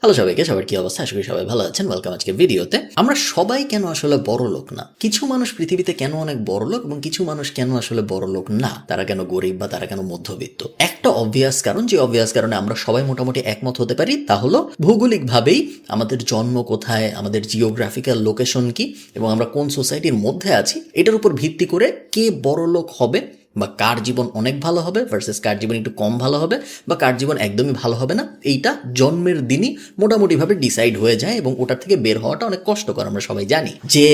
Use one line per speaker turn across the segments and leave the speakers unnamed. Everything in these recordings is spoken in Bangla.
হ্যালো সবাইকে, সবার কি অবস্থা? আশা করি সবাই ভালো আছেন। ওয়েলকাম আজকে ভিডিওতে। আমরা সবাই কেন আসলে বড় লোক না? কিছু মানুষ পৃথিবীতে কেন অনেক বড় লোক এবং কিছু মানুষ কেন আসলে বড় লোক না? তারা কেন গরিব বা তারা কেন মধ্যবিত্ত? একটা অবভিয়াস কারণ, যে অবভিয়াস কারণে আমরা সবাই মোটামুটি একমত হতে পারি, তা হলো ভৌগোলিকভাবেই আমাদের জন্ম কোথায়, আমাদের জিওগ্রাফিক্যাল লোকেশন কি এবং আমরা কোন সোসাইটির মধ্যে আছি, এটার উপর ভিত্তি করে কে বড় লোক হবে বা কার জীবন অনেক ভালো হবে ভার্সেস কার জীবন একটু কম ভালো হবে বা কার জীবন একদমই ভালো হবে না, এইটা জন্মের দিনই মোটামুটিভাবে ডিসাইড হয়ে যায় এবং ওটার থেকে বের হওয়াটা অনেক কষ্টকর। আমরা সবাই জানি যে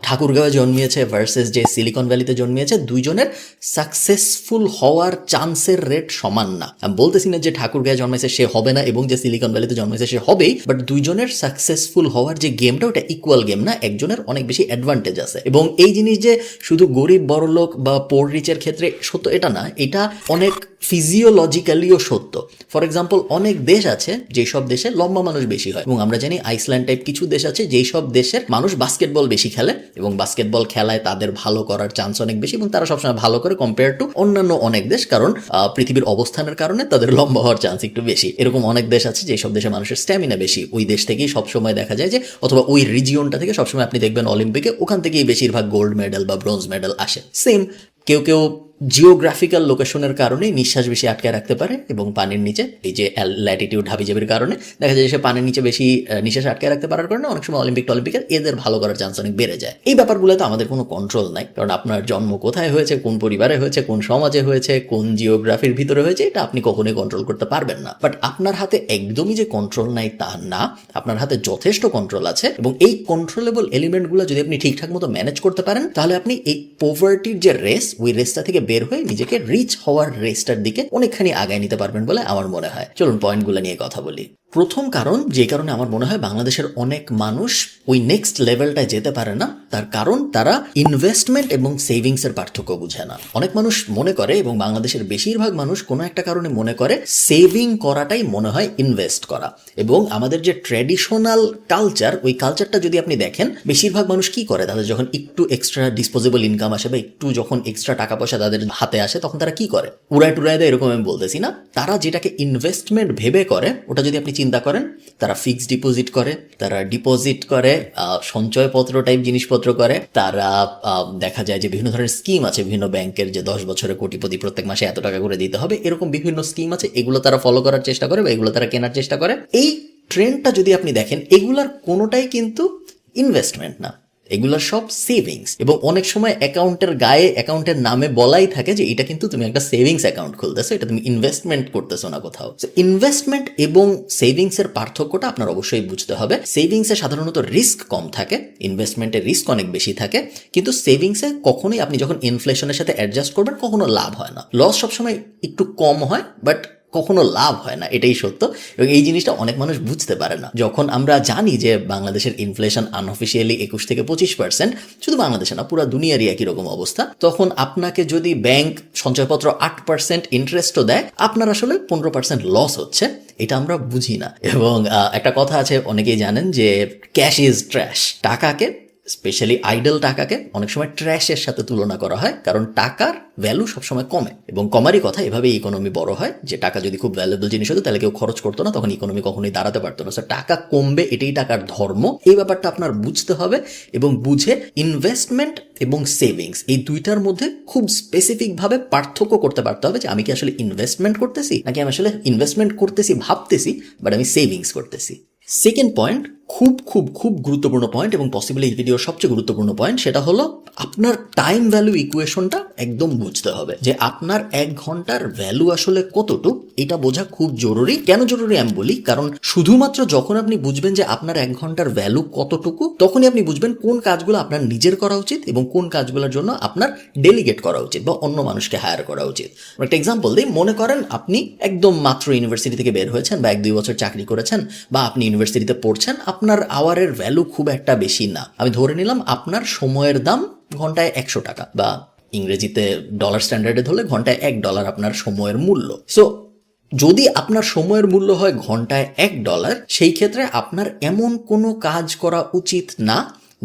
ঠাকুরগাঁওয়ে জন্মিয়েছে ভার্সেস যে সিলিকন ভ্যালিতে জন্মিয়েছে, দুইজনের সাকসেসফুল হওয়ার চান্সের রেট সমান না। আমি বলতেছি না যে ঠাকুরগাঁওয়ে জন্মেছে সে হবে না এবং যে সিলিকন ভ্যালিতে জন্মেছে সে হবেই, বাট দুইজনের সাকসেসফুল হওয়ার যে গেমটা ওটা ইকুয়াল গেম না, একজনের অনেক বেশি অ্যাডভান্টেজ আছে। এবং এই জিনিস যে শুধু গরিব বড়লোক বা পোর রিচের ক্ষেত্রে সত্য এটা না, এটা অনেক ফিজিওলজিক্যালিও সত্য। ফর এক্সাম্পল, অনেক দেশ আছে যেসব দেশে লম্বা মানুষ বেশি হয় এবং আমরা জানি আইসল্যান্ড টাইপ কিছু দেশ আছে যেই সব দেশের মানুষ বাস্কেটবল বেশি খেলে এবং বাস্কেটবল খেলায় তাদের ভালো করার চান্স অনেক বেশি এবং তারা সবসময় ভালো করে কম্পেয়ার টু অন্যান্য অনেক দেশ, কারণ পৃথিবীর অবস্থানের কারণে তাদের লম্বা হওয়ার চান্স একটু বেশি। এরকম অনেক দেশ আছে যেসব দেশে মানুষের স্ট্যামিনা বেশি, ওই দেশ থেকেই সবসময় দেখা যায় যে, অথবা ওই রিজিয়নটা থেকে সবসময় আপনি দেখবেন অলিম্পিকে ওখান থেকেই বেশিরভাগ গোল্ড মেডেল বা ব্রোঞ্জ মেডেল আসে। সেম কেউ কেউ জিওগ্রাফিক্যাল লোকেশনের কারণে নিঃশ্বাস বেশি আটকে রাখতে পারে এবং পানির নিচে এই যে ল্যাটিটিউড হাবিজাবির কারণে দেখা যায় যে সে পানির নিচে বেশি নিঃশ্বাস আটকে রাখতে পারার কারণে অনেক সময় অলিম্পিকের এদের ভালো করার চান্স অনেক বেড়ে যায়। এই ব্যাপারগুলো তো আমাদের কোনো কন্ট্রোল নাই, কারণ আপনার জন্ম কোথায় হয়েছে, কোন পরিবারে হয়েছে, কোন সমাজে হয়েছে, কোন জিওগ্রাফির ভিতরে হয়েছে, এটা আপনি কখনোই কন্ট্রোল করতে পারবেন না। বাট আপনার হাতে একদমই যে কন্ট্রোল নাই তা না, আপনার হাতে যথেষ্ট কন্ট্রোল আছে এবং এই কন্ট্রোলেবল এলিমেন্টগুলো যদি আপনি ঠিকঠাক মতো ম্যানেজ করতে পারেন, তাহলে আপনি এই পভার্টির যে রেস, ওই রেসটা থেকে বের হয়ে নিজেকে রিচ হওয়ার রেসটার দিকে অনেকখানি আগায় নিতে পারবেন বলে আমার মনে হয়। চলুন পয়েন্টগুলো নিয়ে কথা বলি। প্রথম কারণ, যে কারণে আমার মনে হয় বাংলাদেশের অনেক মানুষ ওই নেক্সট লেভেলটায় যেতে পারে না, তার কারণ তারা ইনভেস্টমেন্ট এবং সেভিংস এর পার্থক্য বুঝে না। অনেক মানুষ মনে করে, এবং বাংলাদেশের বেশিরভাগ মানুষ কোনো একটা কারণে মনে করে, সেভিং করাটাই মনে হয় ইনভেস্ট করা। এবং আমাদের যে ট্র্যাডিশনাল কালচার, ওই কালচারটা যদি আপনি দেখেন, বেশিরভাগ মানুষ কি করে, তাদের যখন একটু এক্সট্রা ডিসপোজেবল ইনকাম আসে বা একটু যখন এক্সট্রা টাকা পয়সা তাদের হাতে আসে, তখন তারা কি করে, উড়ায় টুড়ায় দেয়, এরকম আমি বলতেছি না। তারা যেটাকে ইনভেস্টমেন্ট ভেবে করে, ওটা যদি আপনি চিন্তা করেন, তারা ফিক্সড ডিপোজিট করে, তারা ডিপোজিট করে, সঞ্চয়পত্র টাইপ জিনিসপত্র করে, তারা দেখা যায় যে বিভিন্ন ধরনের স্কিম আছে বিভিন্ন ব্যাংকের, যে 10 বছরে কোটিপতি, প্রত্যেক মাসে এত টাকা করে দিতে হবে, এরকম বিভিন্ন স্কিম আছে, এগুলো তারা ফলো করার চেষ্টা করে বা এগুলো তারা কেনার চেষ্টা করে। এই ট্রেন্ডটা যদি আপনি দেখেন, এগুলার কোনোটাই কিন্তু ইনভেস্টমেন্ট না, এগুলোর সব সেভিংস। এবং অনেক সময় অ্যাকাউন্টের গায়ে, অ্যাকাউন্টের নামে বলাই থাকে যে এটা কিন্তু তুমি একটা সেভিংস অ্যাকাউন্ট খুলতেছো, এটা তুমি ইনভেস্টমেন্ট করতেছো না কোথাও। ইনভেস্টমেন্ট এবং সেভিংস এর পার্থক্যটা আপনার অবশ্যই বুঝতে হবে। সেভিংসে সাধারণত রিস্ক কম থাকে, ইনভেস্টমেন্টে রিস্ক অনেক বেশি থাকে, কিন্তু সেভিংসে কখনোই আপনি যখন ইনফ্লেশনের সাথে অ্যাডজাস্ট করবেন, কখনো লাভ হয় না। লস সবসময় একটু কম হয়, বাট কখনো লাভ হয় না, এটাই সত্য। এবং এই জিনিসটা অনেক মানুষ বুঝতে পারে না। যখন আমরা জানি যে বাংলাদেশের ইনফ্লেশন আনঅফিসিয়ালি 21 থেকে 25%, শুধু বাংলাদেশে না পুরো দুনিয়ারই একই রকম অবস্থা, তখন আপনাকে যদি ব্যাংক সঞ্চয়পত্র 8% ইন্টারেস্টও দেয়, আপনার আসলে 15% লস হচ্ছে, এটা আমরা বুঝি না। এবং একটা কথা আছে, অনেকেই জানেন যে ক্যাশ ইজ ট্র্যাশ। টাকাকে, স্পেশালি আইডল টাকাকে অনেক সময় ট্র্যাশের সাথে তুলনা করা হয়, কারণ টাকার ভ্যালু সবসময় কমে এবং কমারই কথা। এভাবেই ইকোনমি বড় হয়, যে টাকা যদি খুব ভ্যালুয়েবল জিনিস হতো তাহলে কেউ খরচ করতো না, তখন ইকোনমি কখনোই দাঁড়াতে পারতো না। টাকা কমবে, এটাই টাকার ধর্ম। এই ব্যাপারটা আপনার বুঝতে হবে এবং বুঝে ইনভেস্টমেন্ট এবং সেভিংস, এই দুইটার মধ্যে খুব স্পেসিফিকভাবে পার্থক্য করতে পারতে হবে, যে আমি কি আসলে ইনভেস্টমেন্ট করতেছি, নাকি আমি আসলে ইনভেস্টমেন্ট করতেছি ভাবতেছি বাট আমি সেভিংস করতেছি। সেকেন্ড পয়েন্ট, খুব খুব খুব গুরুত্বপূর্ণ পয়েন্ট এবং পসিবলি এই ভিডিওর সবচেয়ে গুরুত্বপূর্ণ পয়েন্ট, সেটা হলো আপনার টাইম ভ্যালু ইকুয়েশনটা একদম বুঝতে হবে। যে আপনার 1 ঘন্টার ভ্যালু আসলে কতটুক, এটা বোঝা খুব জরুরি। কেন জরুরি আমি বলি, কারণ শুধুমাত্র যখন আপনি বুঝবেন যে আপনার 1 ঘন্টার ভ্যালু কতটুকু, তখনই আপনি বুঝবেন কোন কাজগুলো আপনার নিজের করা উচিত এবং কোন কাজগুলোর জন্য আপনার ডেলিগেট করা উচিত বা অন্য মানুষকে হায়ার করা উচিত। একটা এক্সাম্পল দিই, মনে করেন আপনি একদম মাত্র ইউনিভার্সিটি থেকে বের হয়েছেন বা 1-2 বছর চাকরি করেছেন বা আপনি ইউনিভার্সিটিতে পড়ছেন, আপনার আওয়ারের ভ্যালু খুব একটা বেশি না। আমি ধরে নিলাম আপনার সময়ের দাম ঘন্টায় 100 টাকা, বা ইংরেজিতে ডলার স্ট্যান্ডার্ডে ধরলে ঘন্টায় $1 আপনার সময়ের মূল্য। সো যদি আপনার সময়ের মূল্য হয় ঘন্টায় $1, সেই ক্ষেত্রে আপনার এমন কোনো কাজ করা উচিত না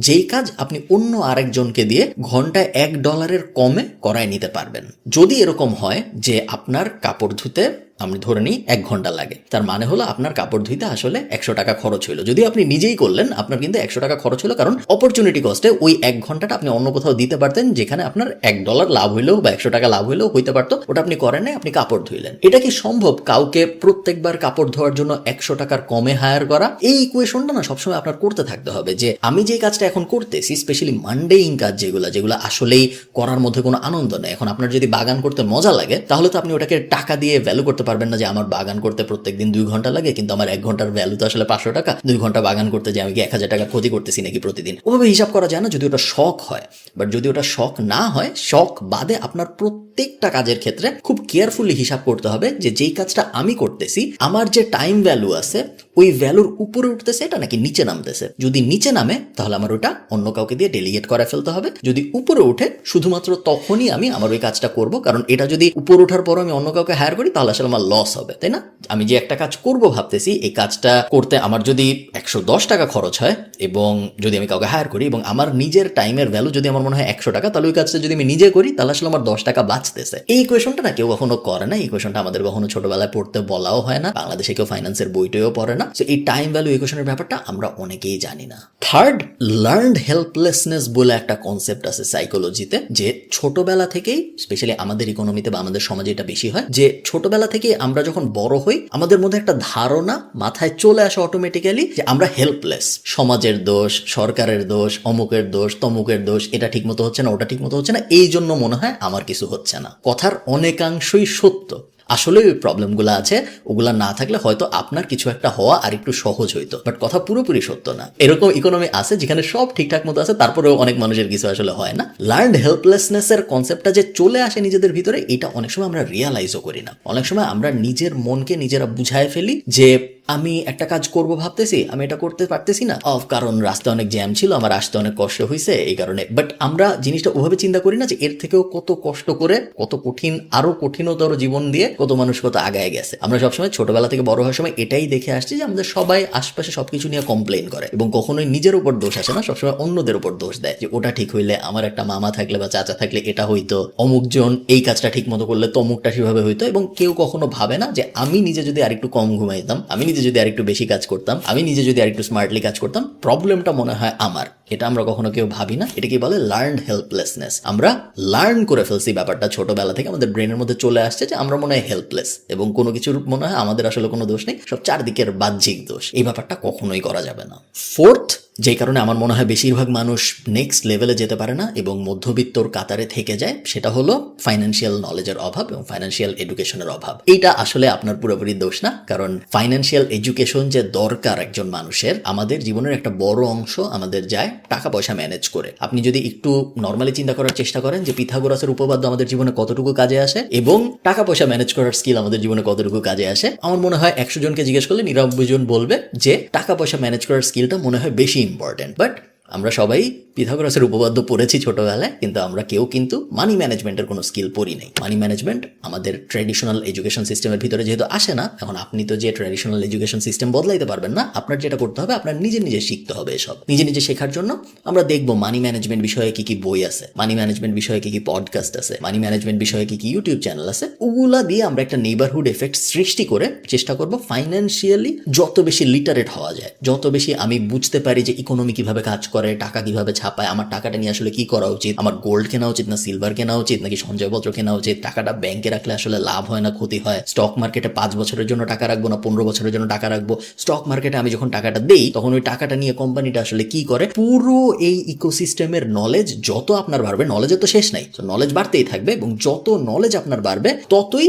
যেই কাজ আপনি অন্য আরেকজনকে দিয়ে ঘন্টায় $1 কমে করায় নিতে পারবেন। যদি এরকম হয় যে আপনার কাপড় ধুতে আমি ধরে নিই 1 ঘন্টা লাগে, তার মানে হলো আপনার কাপড় ধুইতে আসলে 100 টাকা খরচ হলো। যদিও আপনি নিজেই করলেন, আপনার কিন্তু 100 টাকা খরচ হলো, কারণ অপরচুনিটি কস্টে ওই 1 ঘন্টাটা আপনি অন্য কোথাও দিতে পারতেন, যেখানে আপনার $1 লাভ হইলেও বা 100 টাকা লাভ হইলেও হইতে পারতো। ওটা আপনি করেন নাই, আপনি কাপড় ধুইলেন। এটা কি সম্ভব কাউকে প্রত্যেকবার কাপড় ধোয়ার জন্য 100 টাকার কমে হায়ার করা? এই ইকুয়েশনটা না সবসময় আপনার করতে থাকতে হবে, যে আমি যে কাজটা এখন করতেছি, স্পেশালি মানডেইং কাজ যেগুলো আসলেই করার মধ্যে কোনো আনন্দ নেই। এখন আপনার যদি বাগান করতে মজা লাগে, তাহলে তো আপনি ওটাকে টাকা দিয়ে ভ্যালু করতে পারবেন না, যে আমার বাগান করতে প্রত্যেকদিন 2 ঘন্টা লাগে, কিন্তু আমার 1 ঘন্টার ভ্যালু তো আসলে 500 টাকা। 2 ঘন্টা বাগান করতে যে আমি কি 1000 টাকা ক্ষতি করতেছি নাকি প্রতিদিন? ওভাবে হিসাব করা যায় না, যদি ওটা শখ হয়। বাট যদি ওটা শখ না হয়, শখ বাদে আপনার প্রত্যেকটা কাজের ক্ষেত্রে খুব কেয়ারফুলি হিসাব করতে হবে যে যেই কাজটা আমি করতেছি, আমার যে টাইম ভ্যালু আছে ওই ভ্যালুর উপরে উঠতেছে এটা নাকি নিচে নামতেছে। যদি নিচে নামে, তাহলে আমার ওটা অন্য কাউকে দিয়ে ডেলিগেট করে ফেলতে হবে। যদি উপরে উঠে, শুধুমাত্র তখনই আমি আমার ওই কাজটা করব, কারণ এটা যদি উপরে ওঠার পর আমি অন্য কাউকে হায়ার করি, তাহলে আসলে আমার লস হবে, তাই না? আমি যে একটা কাজ করব ভাবতেছি, এই কাজটা করতে আমার যদি 110 টাকা খরচ হয়, এবং যদি আমি কাউকে হায়ার করি, এবং আমার নিজের টাইমের ভ্যালু যদি আমার মনে হয় 100 টাকা, তাহলে ওই কাজটা যদি আমি নিজে করি, তাহলে আসলে আমার 10 টাকা বাঁচতেছে। এই ইকুয়েশনটা না কেউ কখনো করে না। এই ইকুয়েশনটা আমাদের কখনো ছোটবেলায় পড়তে বলাও হয় না, বাংলাদেশে কেউ ফাইন্যান্সের বইটাও পড়ে না। সো এই টাইম ভ্যালু ইকুয়েশনের ব্যাপারটা আমরা অনেকেই জানি না। থার্ড, লার্নড হেল্পলেসনেস বলে একটা কনসেপ্ট আছে সাইকোলজিতে, যে ছোটবেলা থেকেই, স্পেশালি আমাদের ইকোনমিতে বা আমাদের সমাজে এটা বেশি হয়, যে ছোটবেলা থেকে আমরা যখন বড় হই, আমাদের মধ্যে একটা ধারণা মাথায় চলে আসে অটোমেটিক্যালি যে আমরা হেল্পলেস। সমাজের দোষ, সরকারের দোষ, অমুকের দোষ, তমুকের দোষ, এটা ঠিক মতো হচ্ছে না, ওটা ঠিক মতো হচ্ছে না, এই জন্য মনে হয় আমার কিছু হচ্ছে না। কথার অনেকাংশই সত্য। আসলে ওই প্রবলেমগুলো আছে, ওগুলা না থাকলে হয়তো আপনার কিছু একটা হওয়া আর একটু সহজ হইতো। বাট কথা পুরোপুরি সত্য না। এরকম ইকোনমি আছে যেখানে সব ঠিকঠাক মতো আছে, তারপরেও অনেক মানুষের কিছু আসলে হয় না। লার্নড হেল্পলেসনেস এর কনসেপ্টটা যে চলে আসে নিজেদের ভিতরে, এটা অনেক সময় আমরা রিয়ালাইজও করি না। অনেক সময় আমরা নিজের মনকে নিজেরা বুঝায় ফেলি যে আমি একটা কাজ করব ভাবতেছি, আমি এটা করতে পারতেছি না, কারণ রাস্তায় অনেক জ্যাম ছিল, আমার আসতে অনেক কষ্ট হয়েছে এই কারণে। বাট আমরা জিনিসটা ওভাবে চিন্তা করি না যে এর থেকেও কত কষ্ট করে, কত কঠিন, আরো কঠিনতর জীবন দিয়ে কত মানুষ কত আগায় গেছে। আমরা সবসময় ছোটবেলা থেকে বড় হওয়ার সময় এটাই দেখে আসছি যে আমাদের সবাই আশপাশে সবকিছু নিয়ে কমপ্লেন করে, এবং কখনোই নিজের উপর দোষ আসে না, সবসময় অন্যদের উপর দোষ দেয়, যে ওটা ঠিক হইলে, আমার একটা মামা থাকলে বা চাচা থাকলে এটা হইতো, অমুকজন এই কাজটা ঠিক মতো করলে তমুকটা সেভাবে হইতো। এবং কেউ কখনো ভাবে না যে আমি নিজে যদি আরেকটু কম ঘুমাইতাম, আমি নিজে যদি আরেকটু বেশি কাজ করতাম, আমি নিজে যদি আরেকটু স্মার্টলি কাজ করতাম, প্রবলেমটা মনে হয় আমার। এটা আমরা কখনো কেউ ভাবি না। এটাকে বলে লার্নড হেল্পলেসনেস। আমরা লার্ন করে ফেলছি ব্যাপারটা, ছোটবেলা থেকে আমাদের ব্রেনের মধ্যে চলে আসছে যে আমরা মনে হয় হেল্পলেস, এবং কোনো কিছুর মনে হয় আমাদের আসলে কোনো দোষ নেই, সব চারদিকের বাহ্যিক দোষ। এই ব্যাপারটা কখনোই করা যাবে না। ফোর্থ, যেই কারণে আমার মনে হয় বেশিরভাগ মানুষ নেক্সট লেভেলে যেতে পারে না এবং মধ্যবিত্তর কাতারে থেকে যায়, সেটা হলো ফাইন্যান্সিয়াল নলেজের অভাব এবং ফাইন্যান্সিয়াল এডুকেশনের অভাব। এইটা আসলে আপনার পুরোপুরি দোষ না, কারণ ফাইন্যান্সিয়াল এডুকেশন যে দরকার একজন মানুষের, আমাদের জীবনের একটা বড় অংশ আমাদের যায় টাকা পয়সা ম্যানেজ করে। আপনি যদি একটু নর্মালি চিন্তা করার চেষ্টা করেন যে পিথাগোরাসের উপপাদ্য আমাদের জীবনে কতটুকু কাজে আসে এবং টাকা পয়সা ম্যানেজ করার স্কিল আমাদের জীবনে কতটুকু কাজে আসে, আমার মনে হয় 100 জনকে জিজ্ঞেস করলে 99 জন বলবে যে টাকা পয়সা ম্যানেজ করার স্কিলটা মনে হয় বেশি ইম্পর্টেন্ট। বাট আমরা সবাই পিথাগোরাসের উপপাদ্য পড়েছি ছোটবেলায়, কিন্তু আমরা কেউ কিন্তু মানি ম্যানেজমেন্টের কোনো স্কিল পড়ি নাই। মানি ম্যানেজমেন্ট আমাদের ট্র্যাডিশনাল এডুকেশন সিস্টেমের ভিতরে যেহেতু আসে না, এখন আপনি তো যে ট্র্যাডিশনাল এডুকেশন সিস্টেম বদলাইতে পারবেন না। আপনার যেটা করতে হবে, আপনার নিজে নিজে শিখতে হবে। এসব নিজে নিজে শেখার জন্য আমরা দেখবো মানি ম্যানেজমেন্ট বিষয়ে কি কি বই আছে, মানি ম্যানেজমেন্ট বিষয়ে কি কি পডকাস্ট আছে, মানি ম্যানেজমেন্ট বিষয়ে কি কি ইউটিউব চ্যানেল আছে। ওগুলা দিয়ে আমরা একটা নেইবারহুড এফেক্ট সৃষ্টি করে চেষ্টা করবো ফাইন্যান্সিয়ালি যত বেশি লিটারেট হওয়া যায়, যত বেশি আমি বুঝতে পারি যে ইকোনমি কিভাবে কাজ করে, টাকা কিভাবে ছাপায়, আমার টাকাটা নিয়ে আসলে কি করা উচিত, আমার গোল্ড কেনা উচিত না সিলভার কেনা উচিত নাকি সঞ্চয়পত্র কেনা উচিত, টাকাটা ব্যাংকে রাখলে আসলে লাভ হয় না ক্ষতি হয়, স্টক মার্কেটে 5 বছরের জন্য টাকা রাখবো না 15 বছরের জন্য টাকা রাখবো, স্টক মার্কেটে আমি যখন টাকাটা দেই তখন ওই টাকাটা নিয়ে কোম্পানিটা আসলে কি করে, পুরো এই ইকোসিস্টেমের নলেজ যত আপনার বাড়বে, নলেজের তো শেষ নাই, নলেজ বাড়তেই থাকবে, এবং যত নলেজ আপনার বাড়বে ততই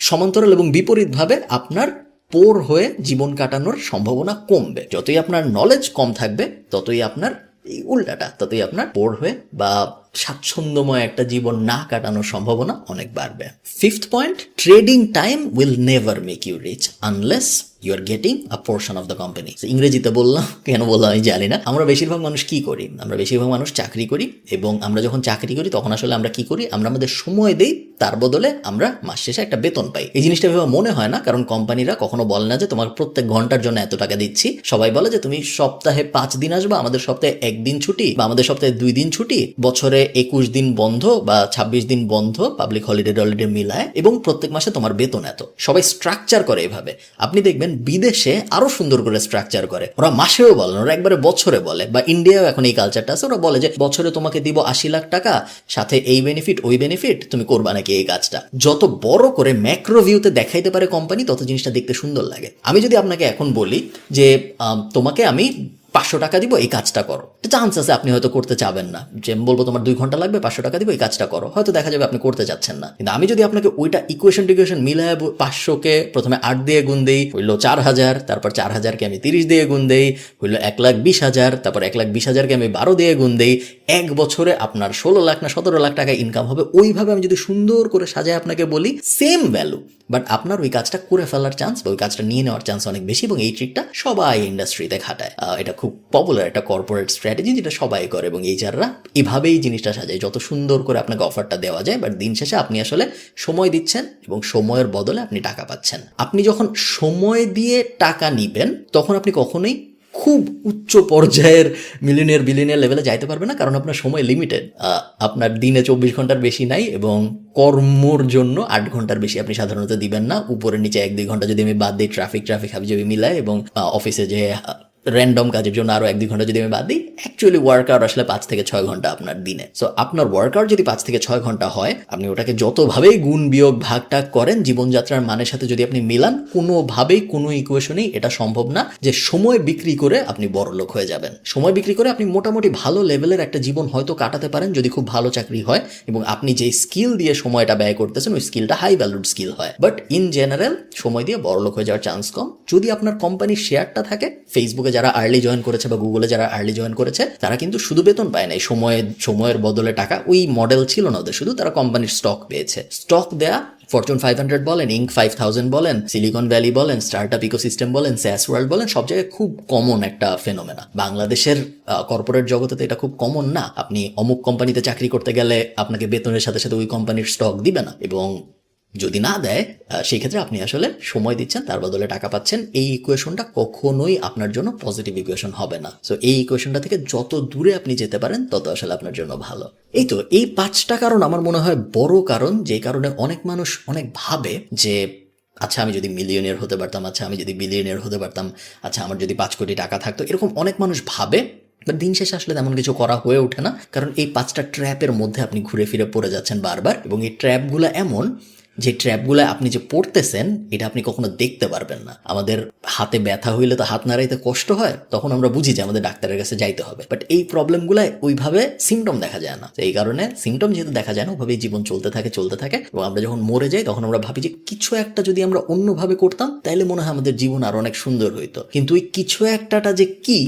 সমান্তরাল এবং বিপরীতভাবে আপনার পোর হয়ে জীবন কাটানোর সম্ভাবনা কমবে। যতই আপনার নলেজ কম থাকবে, ততই আপনার এই উল্টাটা, ততই আপনার পোর হয়ে বা স্বাচ্ছন্দ্যময় একটা জীবন না কাটানোর সম্ভাবনা অনেক বাড়বে। Fifth point, trading time will never make you rich unless you are getting a portion of the company. ইংরেজিতে বললাম, কেন বললাম আমি জানি না। আমরা বেশিরভাগ মানুষ কি করি, আমরা বেশিরভাগ মানুষ চাকরি করি, এবং আমরা যখন চাকরি করি তখন আসলে আমরা কি করি, আমরা আমাদের সময় দিই, তার বদলে আমরা মাস শেষে একটা বেতন পাই। এই জিনিসটা ভেবে মনে হয় না, কারণ কোম্পানিরা কখনো বলে না যে তোমার প্রত্যেক ঘন্টার জন্য এত টাকা দিচ্ছি। সবাই বলে যে তুমি সপ্তাহে 5 দিন আসবা, আমাদের সপ্তাহে 1 দিন ছুটি, বা আমাদের সপ্তাহে 2 দিন ছুটি, বছরে 21 দিন বন্ধ বা 26 দিন বন্ধ, পাবলিক হলিডে টলিডে মিলায়, এবং প্রত্যেক মাসে তোমার বেতন এত। সবাই স্ট্রাকচার করে এভাবে। আপনি দেখবেন বিদেশে আরো সুন্দর করে স্ট্রাকচার করে, ওরা মাসেও বলে না, ওরা একবারে বছরে বলে। বা ইন্ডিয়াও এখন এই কালচারটা আছে, ওরা বলে যে বছরে তোমাকে দিব 80 লাখ টাকা, সাথে এই বেনিফিট ওই বেনিফিট, তুমি করবা নাকি এই কাজটা। যত বড় করে ম্যাক্রো ভিউতে দেখাইতে পারে কোম্পানি, তত জিনিসটা দেখতে সুন্দর লাগে। আমি যদি আপনাকে এখন বলি যে তোমাকে আমি 500 টাকা দিব, এই কাজটা করো, চান্স আছে আপনি হয়তো করতে চাবেন না। যে বলবো তোমার 2 ঘন্টা লাগবে, 500 টাকা দিব, এই কাজটা করো, হয়তো দেখা যাবে আপনি করতে চাচ্ছেন না। কিন্তু আমি যদি আপনাকে ওইটা ইকুয়েশন মিলায় 500-কে প্রথমে 8 দিয়ে গুণ দেই, হইলো 4000, তারপর 4000-কে আমি 30 দিয়ে গুণ দেই, হইলো 1,20,000, তারপর 1,20,000-কে আমি 12 দিয়ে গুণ দেই, 1 বছরে আপনার 16 লাখ না 17 লাখ টাকা ইনকাম হবে। ওইভাবে আমি যদি সুন্দর করে সাজায় আপনাকে বলি, সেম ভ্যালু, বাট আপনার ওই কাজটা করে ফেলার চান্স বা ওই কাজটা নিয়ে নেওয়ার চান্স অনেক বেশি। এবং এই ট্রিকটা সবাই ইন্ডাস্ট্রিতে খাটায়। এটা খুব পপুলার একটা কর্পোরেট স্ট্র্যাটেজি, যেটা সবাই করে, এবং এইচআররা এভাবেই জিনিসটা সাজায়, যত সুন্দর করে আপনাকে অফারটা দেওয়া যায়। বাট দিন শেষে আপনি আসলে সময় দিচ্ছেন এবং সময়ের বদলে আপনি টাকা পাচ্ছেন। আপনি যখন সময় দিয়ে টাকা নিবেন, তখন আপনি কখনোই খুব উচ্চ পর্যায়ের বিলিয়নিয়ার লেভেলে যাইতে পারবে না, কারণ আপনার সময় লিমিটেড। আপনার দিনে 24 ঘন্টার বেশি নাই, এবং কর্মর জন্য 8 ঘন্টার বেশি আপনি সাধারণত দিবেন না। উপরে নিচে 1-2 ঘন্টা যদি আমি বাদ দিই, ট্রাফিক হাবিজাবি মিলায়, এবং অফিসে যে র্যান্ডম কাজের জন্য আরো 1-2 ঘন্টা যদি আমি বাদ দিই, অ্যাকচুয়ালি ওয়ার্কআউট আসলে 5 থেকে 6 ঘন্টা আপনার দিনে। সো আপনার ওয়ার্কআউট যদি 5 থেকে 6 ঘন্টা হয়, আপনি ওটাকে যতভাবেই গুণ বিয়োগ ভাগ টাগ করেন, জীবনযাত্রার মানের সাথে যদি আপনি মিলান, কোনোভাবেই কোনো ইকুয়েশনেই এটা সম্ভব না যে সময় বিক্রি করে আপনি বড় লোক হয়ে যাবেন। সময় বিক্রি করে আপনি মোটামুটি ভালো লেভেলের একটা জীবন হয়তো কাটাতে পারেন, যদি খুব ভালো চাকরি হয় এবং আপনি যে স্কিল দিয়ে সময়টা ব্যয় করতেছেন ওই স্কিলটা হাই ভ্যালুড স্কিল হয়। বাট ইন জেনারেল সময় দিয়ে বড় লোক হয়ে যাওয়ার চান্স কম। যদি আপনার কোম্পানির শেয়ারটা থাকে, ফেসবুকে যারা আর্লি জয়েন করেছে বা গুগলে যারা আর্লি জয়েন করেছে, তারা কিন্তু শুধু বেতন পায় না, সময়ের বদলে টাকা। ওই মডেল ছিল না ওদের, শুধু তারা কোম্পানির স্টক পেয়েছে। স্টক দেয়া ফরচুন 500 বলেন, ইঙ্ক 5000 বলেন, সিলিকন ভ্যালি বলেন, স্টার্টআপ ইকোসিস্টেম বলেন, স্যাস ওয়ার্ল্ড বলেন, সব জায়গায় খুব কমন একটা ফেনোমেনা। বাংলাদেশের কর্পোরেট জগতে তো এটা খুব কমন না। আপনি অমুক কোম্পানিতে চাকরি করতে গেলে আপনাকে বেতনের সাথে সাথে ওই কোম্পানির স্টক দিবে না, এবং যদি না দেয় সেই ক্ষেত্রে আপনি আসলে সময় দিচ্ছেন, তার বদলে টাকা পাচ্ছেন। এই ইকুয়েশনটা কখনোই আপনার জন্য পজিটিভ ইকুয়েশন হবে না। সো এই ইকুয়েশনটা থেকে যত দূরে আপনি যেতে পারেন, তত আসলে আপনার জন্য ভালো। এই 5টা কারণ আমার মনে হয় বড় কারণ, যে কারণে অনেক মানুষ অনেক ভাবে যে আচ্ছা আমি যদি মিলিয়নিয়ার হতে পারতাম, আচ্ছা আমি যদি বিলিয়নিয়ার হতে পারতাম, আচ্ছা আমার যদি 5 কোটি টাকা থাকতো। এরকম অনেক মানুষ ভাবে, বাট দিন শেষে আসলে তেমন কিছু করা হয়ে ওঠে না, কারণ এই 5টা ট্র্যাপের মধ্যে আপনি ঘুরে ফিরে পড়ে যাচ্ছেন বারবার। এবং এই ট্র্যাপগুলো এমন যে ট্র্যাপগুলো আপনি যে পড়তেছেন, এটা আপনি কখনো দেখতে পারবেন না। আমাদের হাতে ব্যথা হইলে তো হাত নাড়াইতে কষ্ট হয়, তখন আমরা বুঝি যে আমাদের ডাক্তারের কাছে যাইতে হবে। বাট এই প্রবলেমগুলো ওইভাবে সিমটম দেখা যায় না। এই কারণে সিমটম যেহেতু দেখা যায় না, ওইভাবেই জীবন চলতে থাকে, এবং আমরা যখন মরে যাই তখন আমরা ভাবি যে কিছু একটা যদি আমরা অন্যভাবে করতাম, তাইলে মনে হয় আমাদের জীবন আরো অনেক সুন্দর হইতো। কিন্তু ওই কিছু একটাটা যে কি,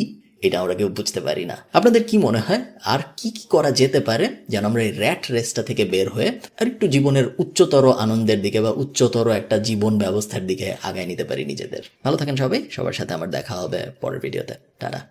এটা আমরা কেউ বুঝতে পারি না। আপনাদের কি মনে হয় আর কি কি করা যেতে পারে যেন আমরা এই র্যাট রেসটা থেকে বের হয়ে আর একটু জীবনের উচ্চতর আনন্দের দিকে বা উচ্চতর একটা জীবন ব্যবস্থার দিকে আগায় নিতে পারি নিজেদের? ভালো থাকেন সবাই, সবার সাথে আমার দেখা হবে পরের ভিডিওতে। টাটা।